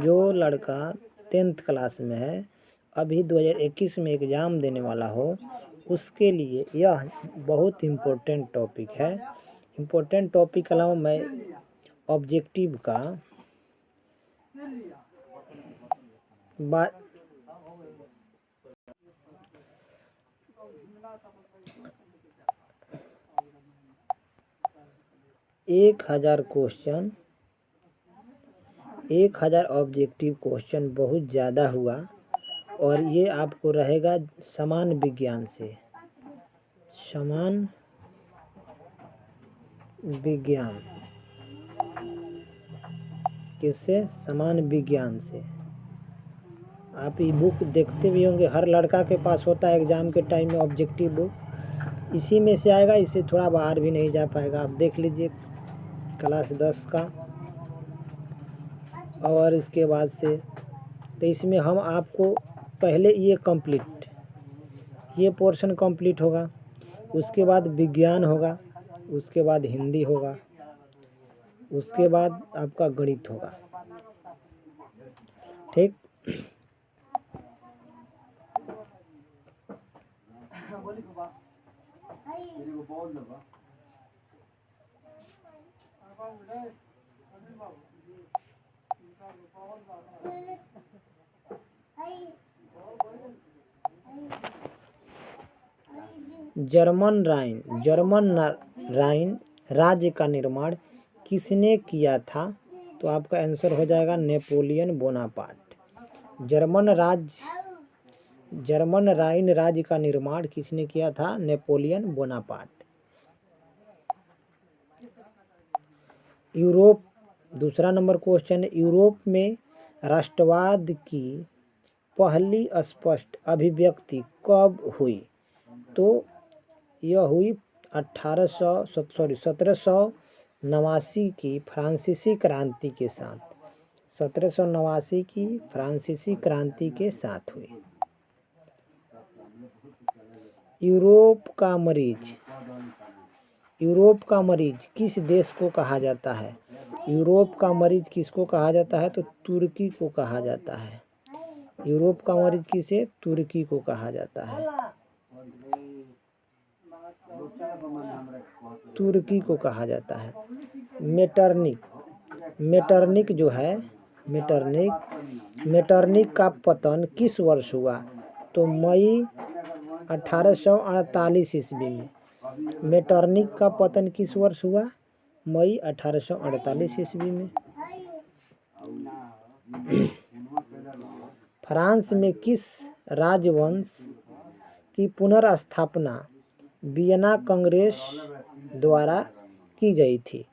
जो लड़का 10th class में है, अभी 2021 में एग्ज़ाम देने वाला हो, उसके लिए यह बहुत इम्पोर्टेंट टॉपिक है। इम्पोर्टेंट टॉपिक के अलावा मैं ऑब्जेक्टिव का बात 1000 क्वेश्चन, 1000 ऑब्जेक्टिव क्वेश्चन बहुत ज़्यादा हुआ, और ये आपको रहेगा समान विज्ञान से। समान विज्ञान किससे? समान विज्ञान से। आप ये बुक देखते भी होंगे, हर लड़का के पास होता है एग्ज़ाम के टाइम में ऑब्जेक्टिव बुक, इसी में से आएगा, इससे थोड़ा बाहर भी नहीं जा पाएगा। आप देख लीजिए क्लास 10 का, और इसके बाद से तो इसमें हम आपको पहले ये पोर्शन कंप्लीट होगा, उसके बाद विज्ञान होगा, उसके बाद हिंदी होगा, उसके बाद आपका गणित होगा। ठीक। जर्मन राइन राज्य का निर्माण किसने किया था? तो आपका आंसर हो जाएगा नेपोलियन बोनापार्ट। जर्मन राइन राज्य का निर्माण किसने किया था? Napoleon Bonaparte. यूरोप, दूसरा नंबर क्वेश्चन, यूरोप में राष्ट्रवाद की पहली स्पष्ट अभिव्यक्ति कब हुई? तो यह हुई 1789 की फ्रांसीसी क्रांति के साथ। 1789 की फ्रांसीसी क्रांति के साथ हुई। यूरोप का मरीज किस देश को कहा जाता है? यूरोप का मरीज किसको कहा जाता है? तो तुर्की को कहा जाता है। यूरोप का मरीज किसे? तुर्की को कहा जाता है। तुर्की को कहा जाता है। मेटरनिक जो है, मेटरनिक का पतन किस वर्ष हुआ? तो मई 1848 ईस्वी में। मेटरनिक का पतन किस वर्ष हुआ? मई 1848 ईस्वी में। फ्रांस में किस राजवंश की पुनर्स्थापना वियना कांग्रेस द्वारा की गई थी?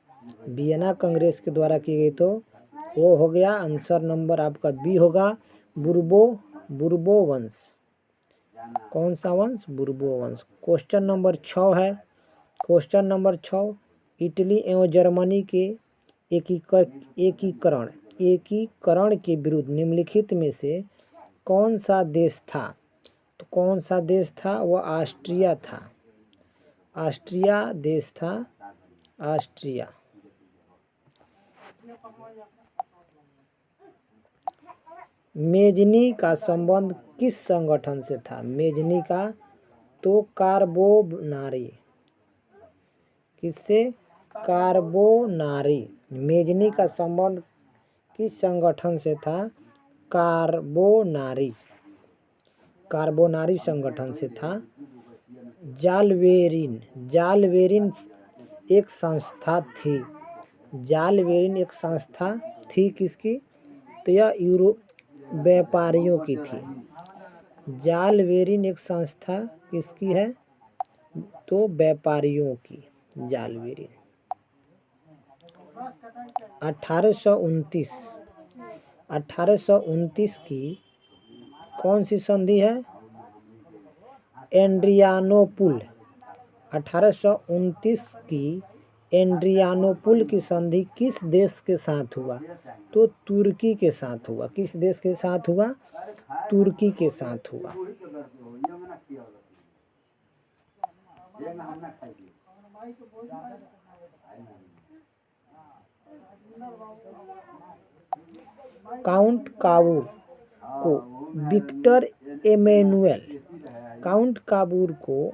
वियना कांग्रेस के द्वारा की गई, तो वो हो गया आंसर नंबर आपका बी होगा, बुर्बो वंश। कौन सा वंश? बुर्बो वंश। क्वेश्चन नंबर 6 है। क्वेश्चन नंबर 6, इटली एवं जर्मनी के एकीकरण के विरुद्ध निम्नलिखित में से कौन सा देश था? तो कौन सा देश था? वह ऑस्ट्रिया था। ऑस्ट्रिया देश था, ऑस्ट्रिया। मेजनी का संबंध किस संगठन से था? मेजनी का, तो कार्बोनारी। किससे? कार्बोनारी। मेजनी का संबंध किस संगठन से था? कार्बोनारी संगठन से था। जालवेरिन एक संस्था थी। जालवेरिन एक संस्था थी किसकी? तो यह यूरोप व्यापारियों की थी। जालवेरिन एक संस्था किसकी है? तो व्यापारियों की। जालवेरिन 1829 की कौन सी संधि है? एड्रियानोपुल। 1829 की एड्रियानोपुल की संधि किस देश के साथ हुआ? तो तुर्की के साथ हुआ। किस देश के साथ हुआ? तुर्की के साथ हुआ। काउंट काबूर को विक्टर एमेनुएल काउंट काबूर को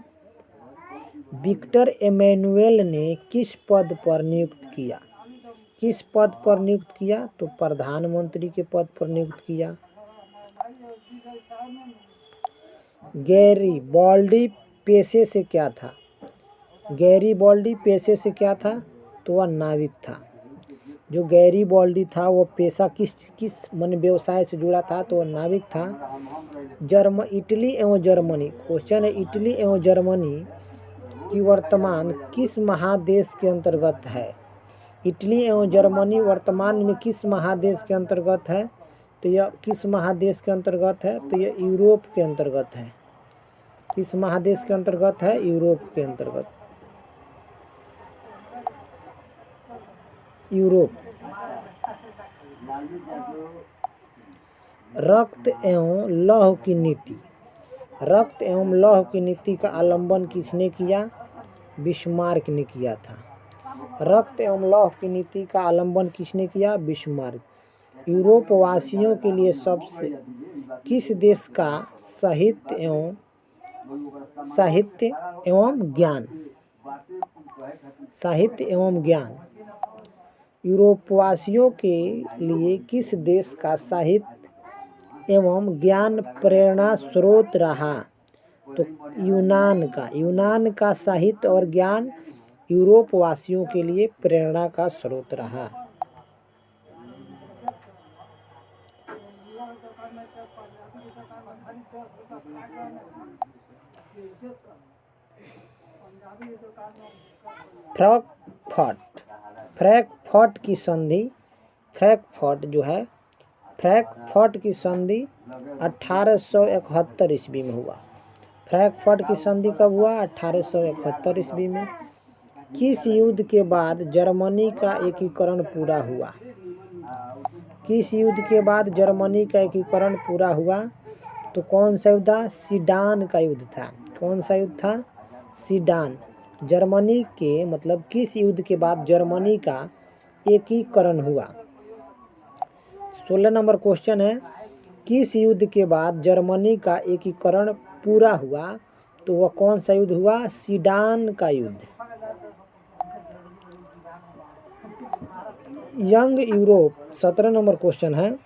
विक्टर एमेनुएल ने किस पद पर नियुक्त किया? किस पद पर नियुक्त किया? तो प्रधानमंत्री के पद पर नियुक्त किया। गैरीबॉल्डी पेशे से क्या था? गैरीबॉल्डी पेशे से क्या था? तो वह नाविक था। जो गैरीबॉल्डी था वो पेशा किस मन व्यवसाय से जुड़ा था? तो वह नाविक था। इटली एवं जर्मनी, क्वेश्चन है इटली एवं जर्मनी की वर्तमान किस महादेश के अंतर्गत है? इटली एवं जर्मनी वर्तमान में किस महादेश के अंतर्गत है? तो यह किस महादेश के अंतर्गत है? तो यह यूरोप के अंतर्गत है। किस महादेश के अंतर्गत है? यूरोप के अंतर्गत। यूरोप। रक्त एवं लौह की नीति, रक्त एवं लौह की नीति का आलंबन किसने किया? बिस्मार्क ने किया था। रक्त एवं लौह की नीति का आलंबन किसने किया? बिस्मार्क। यूरोप वासियों के लिए सबसे किस देश का साहित्य एवं ज्ञान यूरोपवासियों के लिए किस देश का साहित्य एवं ज्ञान प्रेरणा स्रोत रहा? तो यूनान का साहित्य और ज्ञान यूरोपवासियों के लिए प्रेरणा का स्रोत रहा। फ्रैंकफर्ट की संधि, फ्रैंकफर्ट की संधि 1871 ईस्वी में हुआ। फ्रैंकफर्ट की संधि कब हुआ? 1871 ईस्वी में। किस युद्ध के बाद जर्मनी का एकीकरण पूरा हुआ? किस युद्ध के बाद जर्मनी का एकीकरण पूरा हुआ? तो कौन सा युद्ध था? सीडान का युद्ध था। कौन सा युद्ध था? सीडान। जर्मनी के मतलब किस युद्ध के बाद जर्मनी का एकीकरण हुआ? 16 नंबर क्वेश्चन है, किस युद्ध के बाद जर्मनी का एकीकरण पूरा हुआ? तो वह कौन सा युद्ध हुआ? सीडान का युद्ध। यंग यूरोप, 17 नंबर क्वेश्चन है,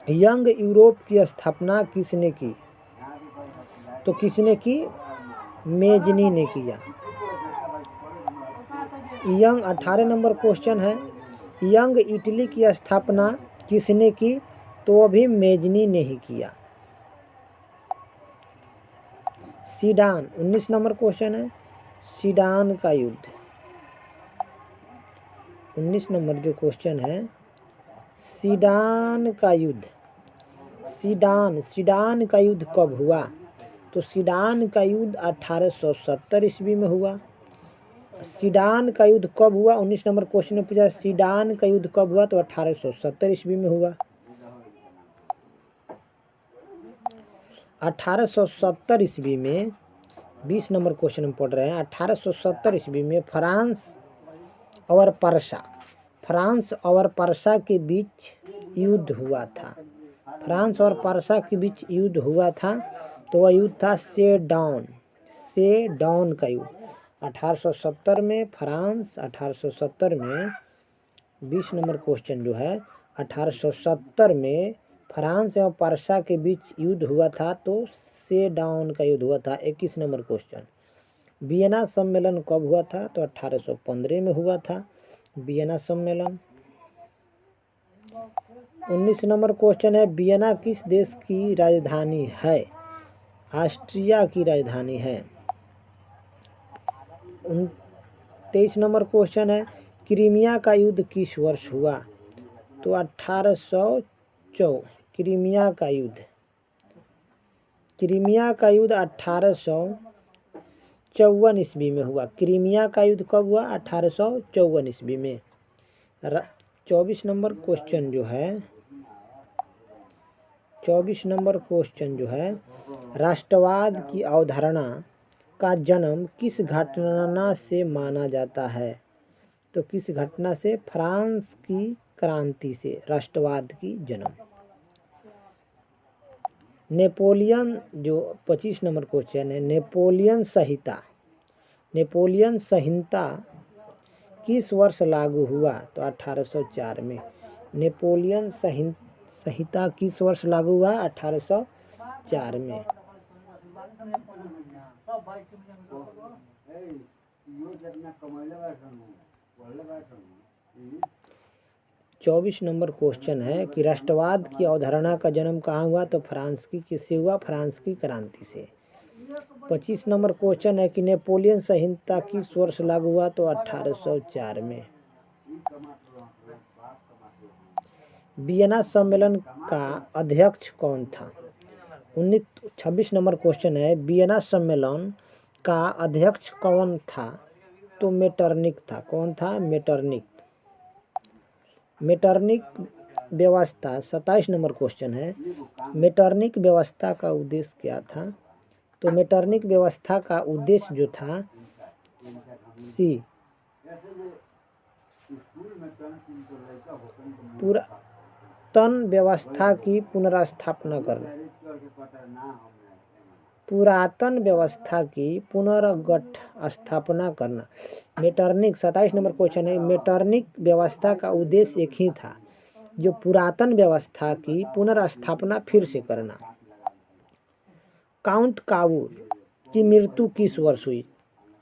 यंग यूरोप की स्थापना किसने की? तो किसने की? मेजनी ने किया। 18 नंबर क्वेश्चन है, यंग इटली की स्थापना किसने की? तो वो भी मेजनी ने ही किया। सीडान, 19 नंबर क्वेश्चन है, सीडान का युद्ध। 19 नंबर जो क्वेश्चन है, सीडान का युद्ध। सीडान का युद्ध कब हुआ? तो सीडान का युद्ध 1870 ईस्वी में हुआ। सीडान का युद्ध कब हुआ? 19 नंबर क्वेश्चन में पूछा सीडान का युद्ध कब हुआ? तो 1870 ईस्वी में हुआ। 1870 ईस्वी में 20 नंबर क्वेश्चन में पढ़ रहे हैं। 1870 ईस्वी में फ्रांस और पर्सा के बीच युद्ध हुआ था। फ्रांस और पर्सा के बीच युद्ध हुआ था, तो वह युद्ध था सेडान का युद्ध। 1870 में फ्रांस, 1870 में 20 नंबर क्वेश्चन जो है, 1870 में फ्रांस एवं पर्सा के बीच युद्ध हुआ था, तो सेडान का युद्ध हुआ था। 21 नंबर क्वेश्चन, वियना सम्मेलन कब हुआ था? तो 1815 में हुआ था वियना सम्मेलन। 19 नंबर क्वेश्चन है, वियना किस देश की राजधानी है? ऑस्ट्रिया की राजधानी है। 23 नंबर क्वेश्चन है, क्रीमिया का युद्ध किस वर्ष हुआ? तो 1854। क्रीमिया का युद्ध 1854 ईस्वी में हुआ। क्रीमिया का युद्ध कब हुआ? 1854 ईस्वी में। 24 नंबर क्वेश्चन जो है, राष्ट्रवाद की अवधारणा का जन्म किस घटना से माना जाता है? तो किस घटना से? फ्रांस की क्रांति से राष्ट्रवाद की जन्म। नेपोलियन जो 25 नंबर क्वेश्चन है, नेपोलियन संहिता किस वर्ष लागू हुआ? तो 1804 में। नेपोलियन संहिता किस वर्ष लागू हुआ? 1804 में। 24 नंबर क्वेश्चन है कि राष्ट्रवाद की अवधारणा का जन्म कहाँ हुआ? तो फ्रांस की किससे हुआ? फ्रांस की क्रांति से। 25 नंबर क्वेश्चन है कि नेपोलियन संहिता किस वर्ष लागू हुआ? तो 1804 में। वियना सम्मेलन का अध्यक्ष कौन था? 26 नंबर क्वेश्चन है, वियना सम्मेलन का अध्यक्ष कौन था? तो मेटरनिक था। कौन था? मेटरनिक व्यवस्था। 27 नंबर क्वेश्चन है, मेटरनिक व्यवस्था का उद्देश्य क्या था? तो मेटरनिक व्यवस्था का उद्देश्य जो था पुरातन व्यवस्था की पुनर्स्थापना करना। पुरातन व्यवस्था की पुनर्गठ स्थापना करना। मेटरनिक 27 नंबर क्वेश्चन है, मेटरनिक व्यवस्था का उद्देश्य एक ही था, जो पुरातन व्यवस्था की पुनर्स्थापना फिर से करना। काउंट काऊर की मृत्यु किस वर्ष हुई?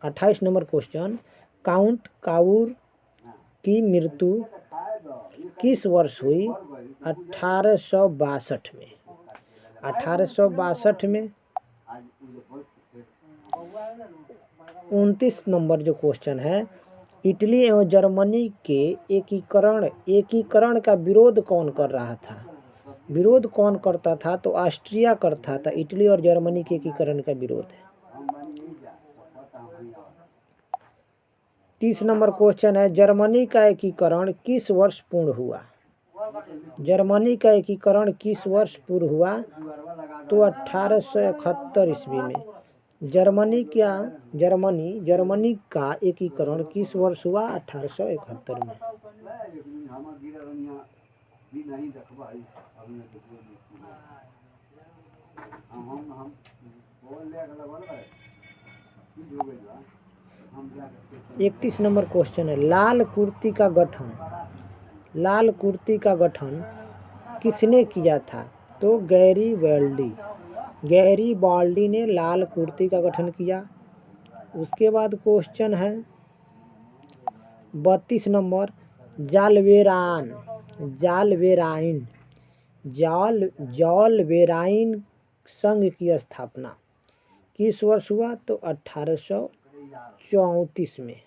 28 नंबर क्वेश्चन, काउंट काऊर की मृत्यु किस वर्ष हुई? 1862 में। 1862 में। 29 नंबर जो क्वेश्चन है, इटली एवं जर्मनी के एकीकरण का विरोध कौन कर रहा था? विरोध कौन करता था? तो ऑस्ट्रिया करता था। इटली और जर्मनी के एकीकरण का विरोध है। 30 नंबर क्वेश्चन है, जर्मनी का एकीकरण किस वर्ष पूर्ण हुआ? जर्मनी का एकीकरण किस वर्ष पूर्ण हुआ? तो 1871 ईस्वी में। जर्मनी का एकीकरण किस वर्ष हुआ? 1871 में। इकतीस नंबर क्वेश्चन है, लाल कुर्ती का गठन किसने किया था? तो गैरी बाल्डी ने लाल कुर्ती का गठन किया। उसके बाद क्वेश्चन है 32 नंबर, जालवेराइन संघ की स्थापना किस वर्ष हुआ? तो 1834 में।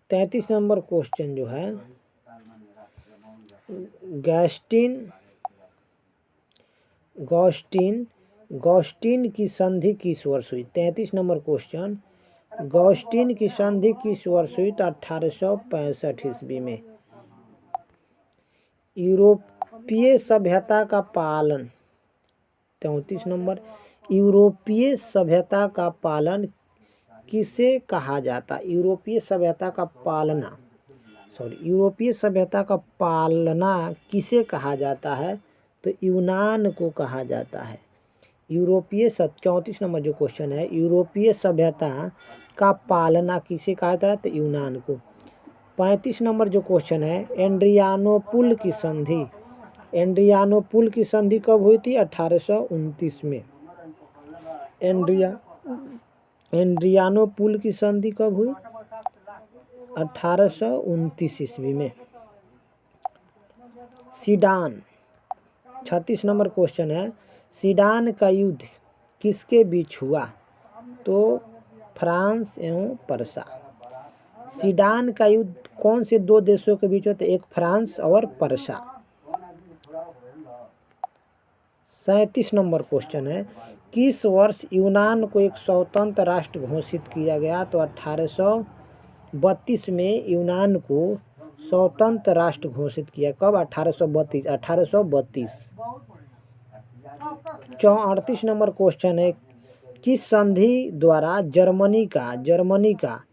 33 नंबर क्वेश्चन जो है, गॉस्टिन की संधि किस वर्ष हुई? 33 नंबर क्वेश्चन, गॉस्टिन की संधि किस वर्ष हुई? तो 1865 ईस्वी में। यूरोपीय सभ्यता का पालन। 34 नंबर, यूरोपीय सभ्यता का पालन किसे कहा जाता? यूरोपीय सभ्यता का पालना किसे कहा जाता है? तो यूनान को कहा जाता है। 34 नंबर जो क्वेश्चन है, यूरोपीय सभ्यता का पालना किसे कहा जाता है? तो यूनान को। 35 नंबर जो क्वेश्चन है, एड्रियानोपुल की संधि कब हुई थी? 1829 में। एड्रियानोपुल की संधि कब हुई? 1829 ईस्वी में। सीडान 36 नंबर क्वेश्चन है, सीडान का युद्ध किसके बीच हुआ? तो फ्रांस एवं पर्सा। सीडान का युद्ध कौन से दो देशों के बीच होता है? एक फ्रांस और पर्सा। 37 नंबर क्वेश्चन है, किस वर्ष यूनान को एक स्वतंत्र राष्ट्र घोषित किया गया? तो 1832 में यूनान को स्वतंत्र राष्ट्र घोषित किया। कब? 1832। 38 नंबर क्वेश्चन है, किस संधि द्वारा जर्मनी का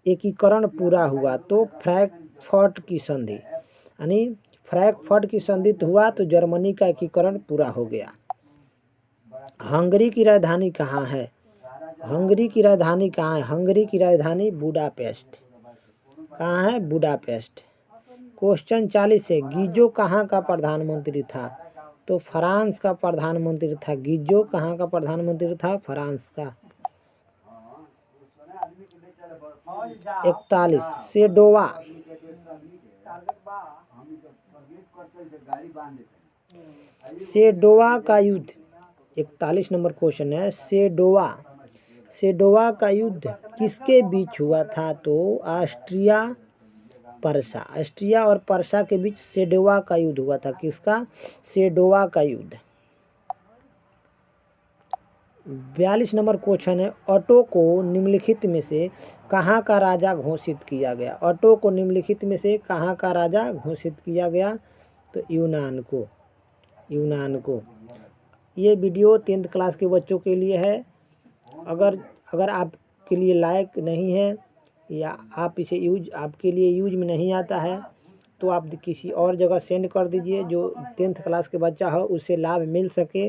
एकीकरण पूरा हुआ? तो फ्रैंकफर्ट की संधि, यानी फ्रैंकफर्ट की संधि हुआ तो जर्मनी का एकीकरण पूरा हो गया। हंगरी की राजधानी कहाँ है? हंगरी की राजधानी कहाँ है? हंगरी की राजधानी बुडापेस्ट। कहाँ है? बुडापेस्ट। क्वेश्चन 40 है, गीजो कहाँ का प्रधानमंत्री था? तो फ्रांस का प्रधानमंत्री था। गीजो कहाँ का प्रधानमंत्री था? फ्रांस का। 41 सेडोवा का युद्ध, 41 नंबर क्वेश्चन है। सेडोवा का युद्ध किसके बीच हुआ था? तो ऑस्ट्रिया और पर्सा के बीच सेडोवा का युद्ध हुआ था। किसका? सेडोवा का युद्ध। 42 नंबर क्वेश्चन है, ऑटो को निम्नलिखित में से कहाँ का राजा घोषित किया गया? ऑटो को निम्नलिखित में से कहाँ का राजा घोषित किया गया? तो यूनान को। ये वीडियो 10th क्लास के बच्चों के लिए है। अगर आपके लिए लायक नहीं है या आप इसे आपके लिए यूज में नहीं आता है तो आप किसी और जगह सेंड कर दीजिए जो 10th क्लास के बच्चा हो, उसे लाभ मिल सके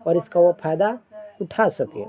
और इसका वो फ़ायदा उठा सके।